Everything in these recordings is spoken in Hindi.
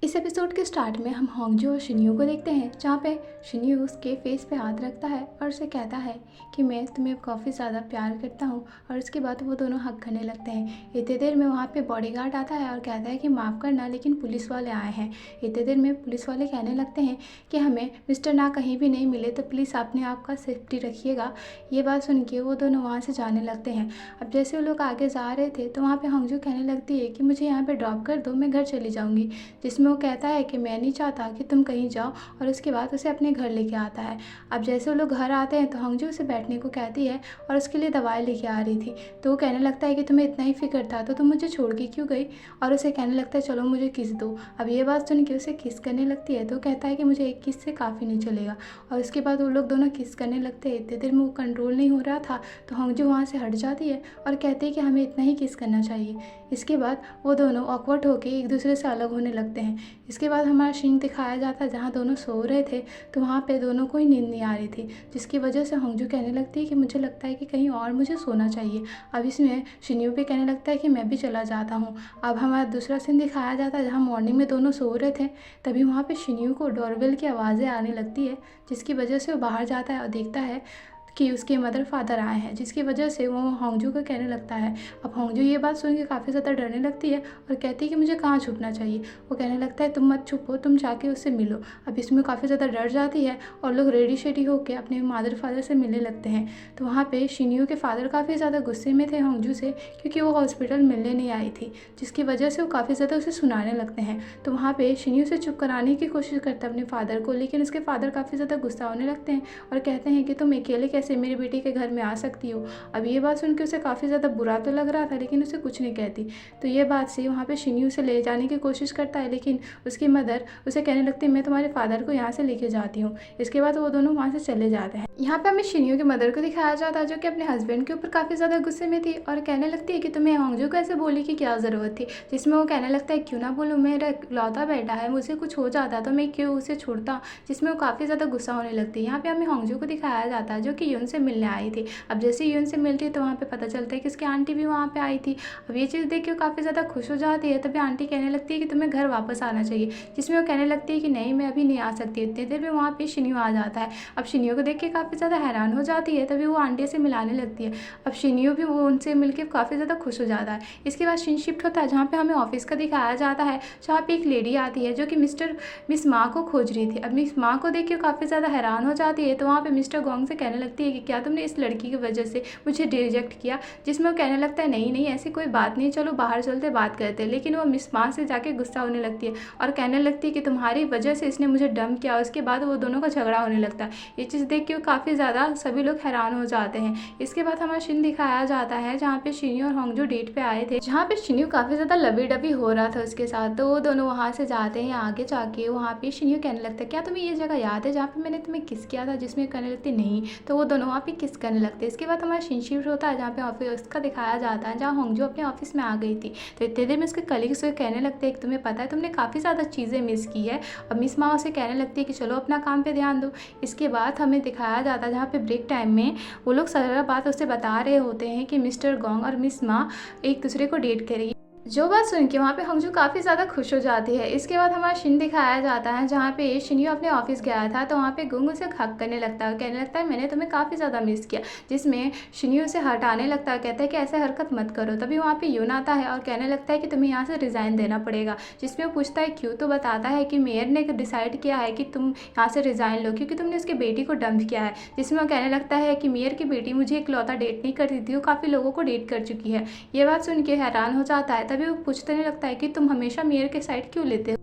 इस एपिसोड के स्टार्ट में हम होंगजू और शिन्यू को देखते हैं, जहाँ पे शिन्यू उसके फेस पे हाथ रखता है और उसे कहता है कि मैं तुम्हें काफ़ी ज़्यादा प्यार करता हूँ। और उसके बाद वो दोनों हक करने लगते हैं। इतनी देर में वहाँ पे बॉडीगार्ड आता है और कहता है कि माफ़ करना, लेकिन पुलिस वाले आए हैं। इतनी देर में पुलिस वाले कहने लगते हैं कि हमें मिस्टर ना कहीं भी नहीं मिले, तो प्लीज़ अपने आप का सेफ्टी रखिएगा। ये बात सुन के वो दोनों वहाँ से जाने लगते हैं। अब जैसे वो लोग आगे जा रहे थे तो वहाँ पे होंगजू कहने लगती है कि मुझे यहाँ पे ड्रॉप कर दो, मैं घर चली जाऊँगी। जिसमें वो कहता है कि मैं नहीं चाहता कि तुम कहीं जाओ, और उसके बाद उसे अपने घर लेके आता है। अब जैसे वो लोग घर आते हैं तो होंगजू उसे बैठने को कहती है और उसके लिए दवाई लेके आ रही थी। तो वो कहने लगता है कि तुम्हें इतना ही फिक्र था तो तुम मुझे छोड़ के क्यों गई, और उसे कहने लगता है चलो मुझे किस दो। अब ये बात सुन के उसे किस करने लगती है तो कहता है कि मुझे एक किस से काफ़ी नहीं चलेगा। और उसके बाद वो लोग दोनों किस करने लगते हैं। इतनी देर में वो कंट्रोल नहीं हो रहा था तो होंगजू वहाँ से हट जाती है और कहती है कि हमें इतना ही किस करना चाहिए। इसके बाद वो दोनों ऑकवर्ड होकर एक दूसरे से अलग होने लगते हैं। इसके बाद हमारा सीन दिखाया जाता है जहाँ दोनों सो रहे थे, तो वहाँ पे दोनों को ही नींद नहीं आ रही थी, जिसकी वजह से होंगजू कहने लगती है कि मुझे लगता है कि कहीं और मुझे सोना चाहिए। अब इसमें शिन्यू भी कहने लगता है कि मैं भी चला जाता हूँ। अब हमारा दूसरा सीन दिखाया जाता है जहाँ मॉर्निंग में दोनों सो रहे थे, तभी वहाँ पे शिन्यू को डोरबेल की आवाज़ें आने लगती है, जिसकी वजह से वो बाहर जाता है और देखता है कि उसके मदर फादर आए हैं, जिसकी वजह से वो होंगजू को कहने लगता है। अब होंगजू ये बात सुन के काफ़ी ज़्यादा डरने लगती है और कहती है कि मुझे कहाँ छुपना चाहिए। वो कहने लगता है तुम मत छुपो, तुम जाके उससे मिलो। अब इसमें काफ़ी ज़्यादा डर जाती है और लोग रेडी शेडी होकर अपने मदर फादर से मिलने लगते हैं। तो वहाँ पे शिन्यू के फादर काफ़ी ज़्यादा गुस्से में थे होंगजू से, क्योंकि वो हॉस्पिटल मिलने नहीं आई थी, जिसकी वजह से वो काफ़ी ज़्यादा उसे सुनाने लगते हैं। तो वहाँ पे शिन्यू से चुप कराने की कोशिश करता है अपने फादर को, लेकिन उसके फादर काफ़ी ज़्यादा गुस्सा होने लगते हैं और कहते हैं कि तुम अकेले कैसे मेरी बेटी के घर में आ सकती हो। अब ये बात सुन के उसे काफ़ी ज़्यादा बुरा तो लग रहा था, लेकिन उसे कुछ नहीं कहती। तो ये बात से वहाँ पे शिन्यू से ले जाने की कोशिश करता है, लेकिन उसकी मदर उसे कहने लगती है मैं तुम्हारे फादर को यहाँ से लेके जाती हूँ। इसके बाद वो दोनों वहाँ से चले जाते हैं। यहाँ पे हमें शिन्यू की मदर को दिखाया जाता है, जो कि अपने हस्बैंड के ऊपर काफ़ी ज़्यादा गुस्से में थी और कहने लगती है कि तुम्हें होंगजू को ऐसे बोली की क्या ज़रूरत थी। जिसमें वो कहने लगता है क्यों ना बोलूँ, मेरा इकलौता बेटा है, मुझे कुछ हो जाता तो मैं क्यों उसे छोड़ता। जिसमें वो काफ़ी ज़्यादा गुस्सा होने लगती है। यहाँ पे हमें होंगजू को दिखाया जाता है, जो कि यून से मिलने आई थी। अब जैसे यून से मिलती है तो वहाँ पे पता चलता है कि उसकी आंटी भी वहाँ पे आई थी। अब ये चीज़ देख के वो काफ़ी ज़्यादा खुश हो जाती है। तभी आंटी कहने लगती है कि तुम्हें घर वापस आना चाहिए, जिसमें वो कहने लगती है कि नहीं मैं अभी नहीं आ सकती। इतनी देर में वहाँ पे शिन्यू आ जाता है। अब शिन्यू को देख के काफ़ी ज़्यादा हैरान हो जाती है, तभी वो आंटी से मिलाने लगती है। अब शिन्यू भी वो उनसे मिलकर काफ़ी ज़्यादा खुश हो जाता है। इसके बाद सीन शिफ्ट होता है जहाँ पे हमें ऑफिस का दिखाया जाता है, जहाँ पे एक लेडी आती है जो कि मिस माँ को खोज रही थी। अब मिस माँ को देख के काफ़ी ज़्यादा हैरान हो जाती है। तो वहाँ पे मिस्टर गोंग से कहने लगती है कि क्या तुमने इस लड़की की वजह से मुझे रिजेक्ट किया। जिसमें वो कहने लगता है नहीं नहीं ऐसी कोई बात नहीं, चलो बाहर चलते बात करते हैं। लेकिन वो मिस माँ से जाके गुस्सा होने लगती है और कहने लगती है कि तुम्हारी वजह से इसने मुझे डंप किया। उसके बाद वो दोनों का झगड़ा होने लगता है। ये चीज़ देख के काफ़ी ज़्यादा सभी लोग हैरान हो जाते हैं। इसके बाद हमारा सीन दिखाया जाता है जहाँ पे शिन्यू और होंगजू डेट पे आए थे, जहाँ पे शिन्यू काफ़ी ज़्यादा लवी डबी हो रहा था उसके साथ। तो वो दोनों वहाँ से जाते हैं आगे जाके। वहाँ पे शिन्यू कहने लगता है क्या तुम्हें ये जगह याद है जहाँ पे मैंने तुम्हें किस किया था, जिसमें कहने लगती नहीं। तो वो दोनों वहाँ पे किस करने लगते हैं। इसके बाद हमारा सीन शिफ्ट होता है जहाँ पे ऑफिस का दिखाया जाता है, जहाँ होंगजू अपने ऑफिस में आ गई थी। तो इतने देर में उसके कलीग्स से कहने लगते हैं कि तुम्हें पता है तुमने काफ़ी ज़्यादा चीज़ें मिस की है। अब मिस माँ उसे कहने लगती है कि चलो अपना काम पे ध्यान दो। इसके बाद हमें दिखाया जाता है जहाँ पे ब्रेक टाइम में वो लोग सारा बात उससे बता रहे होते हैं कि मिस्टर गोंग और मिस माँ एक दूसरे को डेट करेगी। जो बात सुन के वहाँ पे होंगजू काफ़ी ज़्यादा खुश हो जाती है। इसके बाद हमारा सीन दिखाया जाता है जहाँ पे शिन्यू अपने ऑफिस गया था, तो वहाँ पे गुंग उसे हक करने लगता है, कहने लगता है मैंने तुम्हें काफ़ी ज़्यादा मिस किया। जिसमें शिन्यू उसे हटाने लगता है, कहता है कि ऐसे हरकत मत करो। तभी वहाँ पे यून आता है और कहने लगता है कि तुम्हें यहाँ से रिज़ाइन देना पड़ेगा। जिसमें वो पूछता है क्यों, तो बताता है कि मेयर ने डिसाइड किया है कि तुम यहाँ से रिज़ाइन लो क्योंकि तुमने उसकी बेटी को डंप किया है। जिसमें वो कहने लगता है कि मेयर की बेटी मुझे इकलौता डेट नहीं करती थी, वो काफ़ी लोगों को डेट कर चुकी है। ये बात सुन के हैरान हो जाता है। तभी वो पूछने लगता है कि तुम हमेशा मेयर के साइड क्यों लेते हो।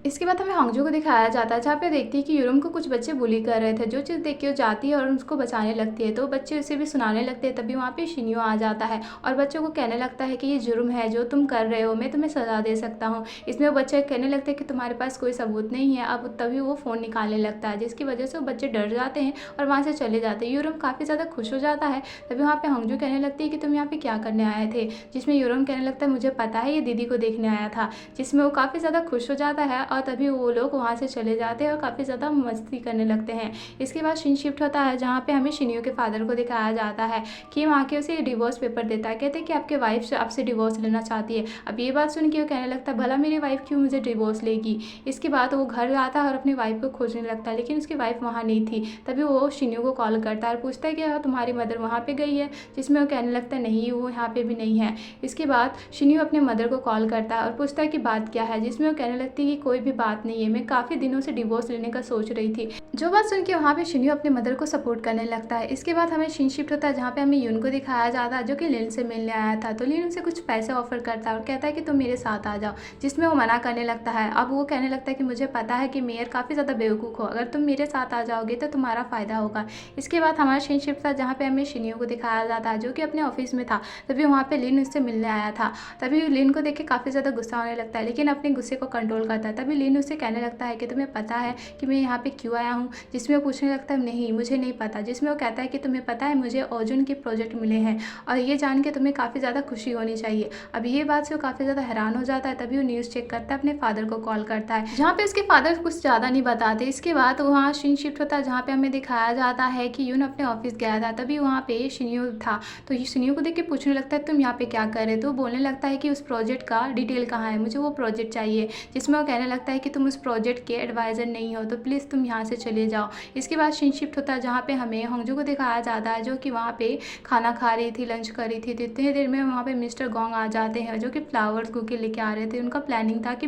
इसके बाद हमें होंगजू को दिखाया जाता है जहाँ पे देखती है कि यूरम को कुछ बच्चे बुली कर रहे थे, जो चीज़ देख के वो जाती है और उसको बचाने लगती है। तो बच्चे उसे भी सुनाने लगते हैं। तभी वहाँ पे शिन्यू आ जाता है और बच्चों को कहने लगता है कि ये जुर्म है जो तुम कर रहे हो, मैं तुम्हें सज़ा दे सकता हूँ। इसमें वो बच्चे कहने लगते हैं कि तुम्हारे पास कोई सबूत नहीं है। अब तभी वो फ़ोन निकालने लगता है, जिसकी वजह से वो बच्चे डर जाते हैं और वहाँ से चले जाते हैं। यूरम काफ़ी ज़्यादा खुश हो जाता है। तभी वहाँ पे होंगजू कहने लगती है कि तुम यहाँ पे क्या करने आए थे। जिसमें यूरम कहने लगता है मुझे पता है, ये दीदी को देखने आया था। जिसमें वो काफ़ी ज़्यादा खुश हो जाता है और तभी वो लोग वहाँ से चले जाते हैं और काफ़ी ज़्यादा मस्ती करने लगते हैं। इसके बाद सीन शिफ्ट होता है जहाँ पे हमें शिन्यो के फादर को दिखाया जाता है कि वहाँ के उसे डिवोर्स पेपर देता है। कहते हैं कि आपके वाइफ आपसे डिवोर्स लेना चाहती है। अब ये बात सुन के वो कहने लगता है भला मेरी वाइफ क्यों मुझे डिवोर्स लेगी। इसके बाद वो घर आता है और अपनी वाइफ को खोजने लगता है, लेकिन उसकी वाइफ वहाँ नहीं थी। तभी वो शिन्यो को कॉल करता है और पूछता है कि तुम्हारी मदर वहाँ पे गई है, जिसमें वो कहने लगता है नहीं, वो यहाँ पे भी नहीं है। इसके बाद शिन्यो अपने मदर को कॉल करता है और पूछता है कि बात क्या है, जिसमें वो कहने लगती है कि कोई भी बात नहीं है, मैं काफ़ी दिनों से डिवोर्स लेने का सोच रही थी। जो बात सुन के वहाँ पे शिन्यो अपने मदर को सपोर्ट करने लगता है। इसके बाद हमें सीन शिफ्ट होता है जहाँ पे हमें यून को दिखाया जाता है जो कि लिन से मिलने आया था। तो लिन उसे कुछ पैसे ऑफर करता है और कहता है कि तुम मेरे साथ आ जाओ, जिसमें वो मना करने लगता है। अब वो कहने लगता है कि मुझे पता है कि मेयर काफ़ी ज़्यादा बेवकूफ़ हो, अगर तुम मेरे साथ आ जाओगे तो तुम्हारा फ़ायदा होगा। इसके बाद हमारा सीन शिफ्ट था जहाँ पे हमें शिन्यो को दिखाया जाता है जो कि अपने ऑफिस में था। तभी वहाँ पे लिन उससे मिलने आया था। तभी लिन को देख के काफ़ी ज़्यादा गुस्सा होने लगता है, लेकिन अपने गुस्से को कंट्रोल करता है। तभी लिन उससे कहने लगता है कि तुम्हें पता है कि मैं यहाँ पे क्यों आया हूँ, जिसमें वो पूछने लगता है नहीं मुझे नहीं पता। जिसमें वो कहता है कि तुम्हें पता है मुझे अर्जुन के प्रोजेक्ट मिले हैं और ये जान के तुम्हें काफ़ी ज़्यादा खुशी होनी चाहिए। अब ये बात से वो काफ़ी ज़्यादा हैरान हो जाता है। तभी वो न्यूज़ चेक करता है, अपने फादर को कॉल करता है, जहाँ पे उसके फादर कुछ ज़्यादा नहीं बताते। इसके बाद वहाँ सीन शिफ्ट होता है जहाँ पे हमें दिखाया जाता है कि यून अपने ऑफिस गया था। तभी वहाँ पे शिन्यो था, तो ये शिन्यो को देख के पूछने लगता है तुम यहाँ पे क्या कर रहे। तो बोलने लगता है कि उस प्रोजेक्ट का डिटेल कहाँ है, मुझे वो प्रोजेक्ट चाहिए। जिसमें वो कहने लगता है कि तुम उस प्रोजेक्ट के एडवाइज़र नहीं हो, तो प्लीज़ तुम यहाँ से चले जाओ। इसके बाद सीन शिफ्ट होता है जहाँ पे हमें होंगजू को दिखाया जाता है जो कि वहाँ पे खाना खा रही थी, लंच कर रही थी। तो इतनी देर में वहाँ पे मिस्टर गोंग आ जाते हैं जो कि फ्लावर्स बुके लेके आ रहे थे। उनका प्लानिंग था कि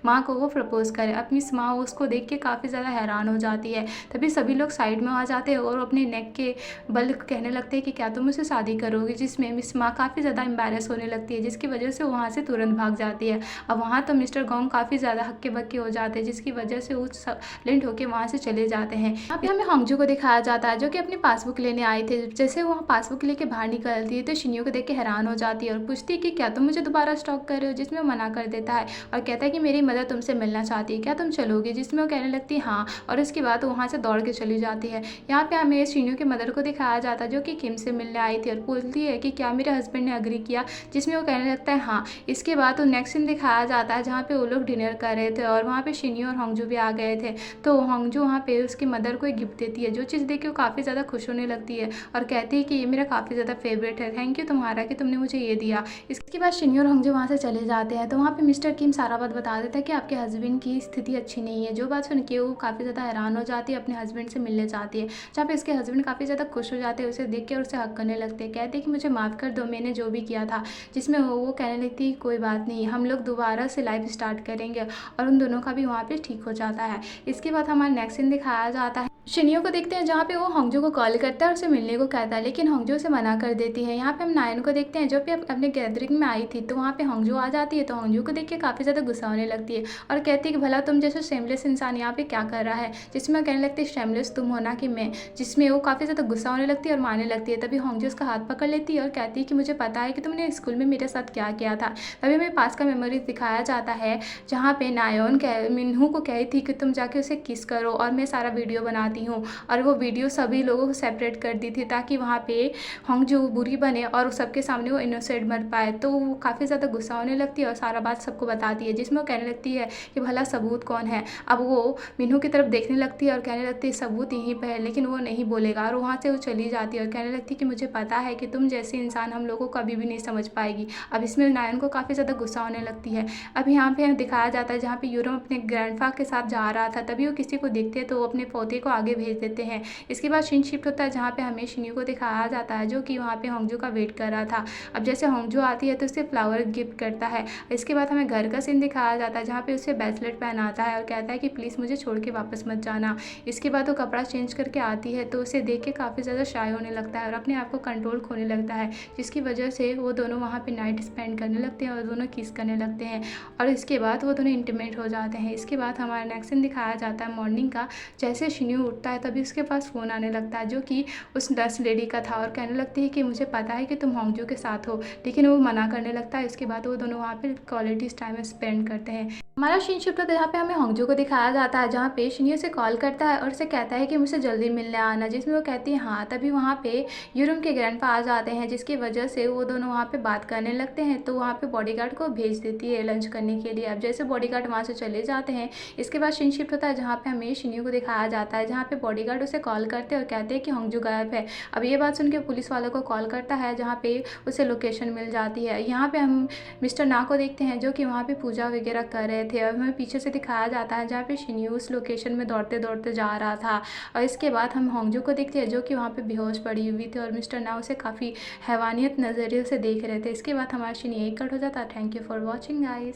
माँ को वो प्रपोज करे। अब मिस माँ उसको देख के काफ़ी ज़्यादा हैरान हो जाती है। तभी सभी लोग साइड में आ जाते हैं और अपने नेक के बल कहने लगते हैं कि क्या तुम मुझसे शादी करोगे। जिसमें मिस माँ काफ़ी ज़्यादा एम्बैरस होने लगती है, जिसकी वजह से वहाँ से तुरंत भाग जाती है। अब वहाँ तो मिस्टर गोंग काफ़ी ज़्यादा हक्के बक्के हो जाते हैं, जिसकी वजह से वो लिंट होकर वहाँ से चले जाते हैं। यहाँ पे हमें होंगजू को दिखाया जाता है जो कि अपनी पासबुक लेने आए थे। जैसे वो पासबुक लेके बाहर निकलती है तो शिन्यो को देख के हैरान हो जाती है और पूछती है कि क्या तुम मुझे दोबारा स्टॉक कर रहे हो। जिसमें वो मना कर देता है और कहता है कि मेरी मदर तुमसे मिलना चाहती है, क्या तुम चलोगे। जिसमें वो कहने लगती है हाँ, और उसके बाद वो वहाँ से दौड़ के चली जाती है। यहाँ पे हमें शिन्यो के मदर को दिखाया जाता है जो कि किम से मिलने आई थी और बोलती है कि क्या मेरे हस्बैंड ने अग्री किया। जिसमें वो कहने लगता है हाँ। इसके बाद वो नेक्स्ट सीन दिखाया जाता है जहाँ पे वो लोग डिनर कर रहे थे और वहाँ पे शिन्यो और होंगजू भी आ गए थे। तो होंगजू वहाँ पे उसकी मदर को एक गिफ्ट देती है, जो चीज़ देख के वो काफ़ी ज़्यादा खुश होने लगती है और कहती है कि ये मेरा काफ़ी ज़्यादा फेवरेट है, थैंक यू तुम्हारा कि तुमने मुझे ये दिया। इसके बाद शिन्यो और होंगजू वहाँ से चले जाते हैं। तो वहाँ पे मिस्टर किम सारा बात बता देता है कि आपके हस्बैंड की स्थिति अच्छी नहीं है। जो बात सुन के वो काफ़ी ज़्यादा हैरान हो जाती है, अपने हस्बैंड से मिलने जाती है, जहाँ पे उसके हस्बैंड काफ़ी ज़्यादा खुश हो जाते हैं उसे देख के और उसे हक करने लगते हैं। कहते हैं कि मुझे माफ़ कर दो, मैंने जो भी किया था। जिसमें वो कहने लगती है कोई बात नहीं, हम लोग दोबारा से लाइफ स्टार्ट करेंगे और उन दोनों का भी वहाँ पे ठीक हो जाता है। इसके बाद हमारा नेक्स्ट सीन दिखाया जाता है, शिन्यो को देखते हैं जहाँ पे वो होंगजू को कॉल करता है और उसे मिलने को कहता है, लेकिन होंगजू उसे मना कर देती है। यहाँ पे हम नायन को देखते हैं जो कि अपने गैदरिंग में आई थी। तो वहाँ पे होंगजू आ जाती है, तो होंगजू को देख के काफ़ी ज़्यादा गुस्सा होने लगती है और कहती है कि भला तुम जैसे शेमलेस इंसान यहाँ पे क्या कर रहा है। जिसमें कहने लगती है शेमलेस तुम हो ना कि मैं। जिसमें वो काफ़ी ज़्यादा गुस्सा होने लगती है और मारने लगती है। तभी होंगजू उसका हाथ पकड़ लेती है और कहती है कि मुझे पता है कि तुमने स्कूल में मेरे साथ क्या किया था। तभी हमें पास का मेमोरीज दिखाया जाता है जहाँ पे नायोन मिन्हू को कही थी कि तुम जाके उसे किस करो और मैं सारा वीडियो बनाती हूँ, और वो वीडियो सभी लोगों को सेपरेट कर दी थी ताकि वहाँ पे होंगजू बुरी बने और सबके सामने वो इनोसेंट मर पाए। तो वो काफ़ी ज़्यादा गुस्सा होने लगती है और सारा बात सबको बताती है, जिसमें वो कहने लगती है कि भला सबूत कौन है। अब वो मिन्हू की तरफ देखने लगती है और कहने लगती है सबूत यहीं पर है, लेकिन वो नहीं बोलेगा और वहाँ से वो चली जाती है और कहने लगती है कि मुझे पता है कि तुम जैसे इंसान हम लोगों को कभी भी नहीं समझ पाएगी। अब इसमें नायन को काफ़ी ज़्यादा गुस्सा होने लगती है। अब यहाँ पे दिखाया जाता है जहाँ पे यूरो अपने ग्रैंडफा के साथ जा रहा था, तभी वो किसी को देखते हैं तो वो अपने पोते को आगे भेज देते हैं। इसके बाद सीन शिफ्ट होता है जहाँ पे हमें शिन्यो को दिखाया जाता है जो कि वहाँ पे होंगजू का वेट कर रहा था। अब जैसे होंगजू आती है तो उसे फ्लावर गिफ्ट करता है। इसके बाद हमें घर का सीन दिखाया जाता है जहाँ पे उसे ब्रेसलेट पहनाता है और कहता है कि प्लीज़ मुझे छोड़ के वापस मत जाना। इसके बाद वो कपड़ा चेंज करके आती है तो उसे देख के काफ़ी ज़्यादा शाय होने लगता है और अपने आप को कंट्रोल खोने लगता है, जिसकी वजह से वो दोनों वहाँ पे नाइट स्पेंड करने लगते हैं और दोनों किस करने लगते हैं और इसके बाद वो दोनों इंटीमेट हो जाते हैं। इसके बाद हमारा नेक्स्ट सीन दिखाया जाता है मॉर्निंग का। जैसे शिन्यो उठता है तभी उसके पास फ़ोन आने लगता है जो कि उस नर्स लेडी का था और कहने लगती है कि मुझे पता है कि तुम होंगजू के साथ हो, लेकिन वो मना करने लगता है। इसके बाद वो दोनों वहाँ पे क्वालिटी टाइम स्पेंड करते हैं। हमारा सीन शिफ्ट होता है जहाँ पे हमें होंगजू को दिखाया जाता है, जहाँ पे शिन्यो उसे कॉल करता है और उसे कहता है कि मुझसे जल्दी मिलने आना, जिसमें वो कहती है हाँ। तभी वहाँ पे यूरुम के ग्रैंडपा आ जाते हैं, जिसकी वजह से वो दोनों वहाँ पे बात करने लगते हैं। तो वहाँ पे बॉडीगार्ड को भेज देती है लंच करने के लिए। अब जैसे बॉडीगार्ड वहाँ से चले जाते हैं, इसके बाद सीन शिफ्ट होता है जहाँ पे हमें शिन्यो को दिखाया जाता है, जहाँ पे बॉडीगार्ड उसे कॉल करते हैं और कहते हैं कि होंगजू गायब है। अब ये बात सुन के पुलिस वालों को कॉल करता है, जहाँ पे उसे लोकेशन मिल जाती है। यहाँ पे हम मिस्टर ना को देखते हैं, जो कि वहाँ पे पूजा वगैरह कर रहे थे। अब हमें पीछे से दिखाया जाता है जहाँ पे शिन्यू उस लोकेशन में दौड़ते दौड़ते जा रहा था। और इसके बाद हम होंगजू को देखते हैं, जो कि वहाँ पे बेहोश पड़ी हुई थी और मिस्टर ना उसे काफ़ी हैवानियत नज़रिए से देख रहे थे। इसके बाद हमारा सीन यही कट हो जाता है। Thank you for watching guys.